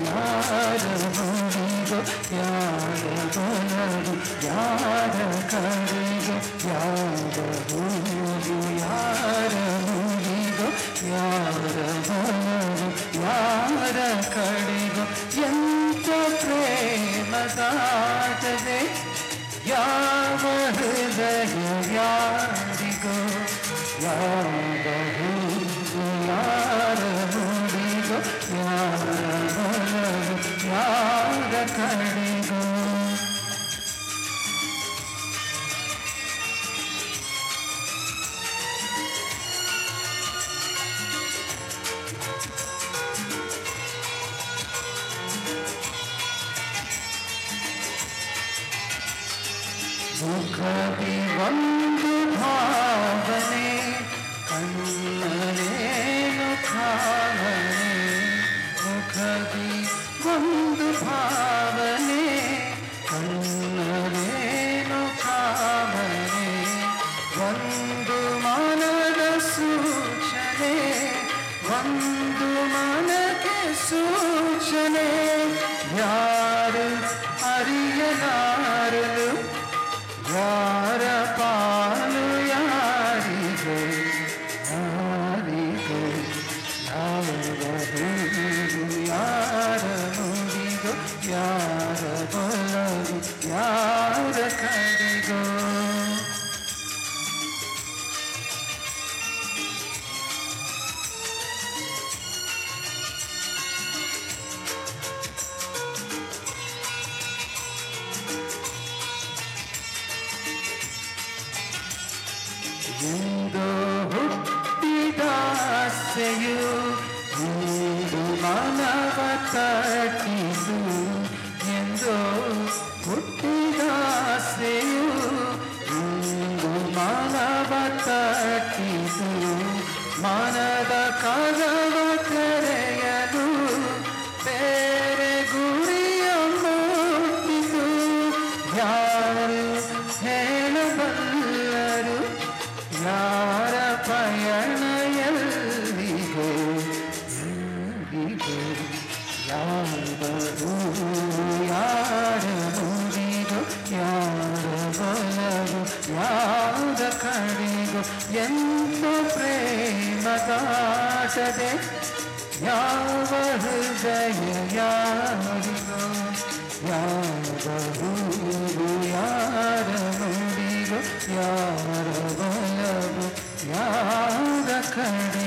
ಯಾರ ನುಡಿಗೋ ಯಾರ ಬಲವು ಯಾರ ಕಡೆಗೋ ಯಾರ ಹೂವು ಯಾರ ನುಡಿಗೋ ಯಾರ ಬಲವು ಯಾರ ಕಡೆಗೋ ಎಂತ ಪ್ರೇಮದಾಟದೆ ಯಾವ ಹೃದಯ ಯಾರಿಗೋ ಯಾರ ಹೂವು ಯಾರ ನುಡಿಗೋ ಯಾರ ಬಲವು ಯಾರ ಕಡೆಗೋ ಮುಖದಿ ಒಂದು ಭಾವನೆ ಕಣ್ಣನೇನು ಭಾವನೆ ಮುಖದಿ ಒಂದು ಭಾವನೆ ಕಣ್ಣನೇನು ಭಾವನೆ ಒಂದು ಮನದ ಸೂಚನೆ ಒಂದು ಮನಕ್ಕೆ ಸೂಚನೆ ಯಾರು ಅರಿಯಲಾರಲು ಯಾರ ಪಾಲು ಯಾರಿಗೋ ಯಾರಿಗೋ ಯಾವ ಹೂವು ಯಾರ ನುಡಿಗೋ ಯಾರ ಬಲವು ಯಾರ ಕಡೆಗೋ ಎಂದೋ ಹುಟ್ಟಿದಾಸೆಯು ಇಂದು ಮಾನವ ತಟ್ಟಿಸು ಎಂದೋ ಹುಟ್ಟಿದಾಸೆಯು ಇಂದು ಮಾನವ ತಟ್ಟಿಸು ಮನದ ಕದವ ತೆರೆಯಲು ಬೇರೆ ಗುರಿಯ ಮುಟ್ಟಿಸು ಯಾರು ಹೇಳಬಲ್ಲರು ಯಾರ ಪಯಣ ಎಲ್ಲಿಗೋ ಎಲ್ಲಿಗೋ ಯಾರ ಹೂವು ಯಾರ ನುಡಿಗೋ ಯಾರ ಬಲವು ಯಾರ ಕಡೆಗೋ ಎಂತ ಪ್ರೇಮದಾಟದೆ ಯಾವ ಹೃದಯ ಯಾರಿಗೋ ಯಾರ ಹೂವು ಯಾರ ನುಡಿಗೋ ಯಾರ ಬಲವು ಯಾರ ಕಡೆ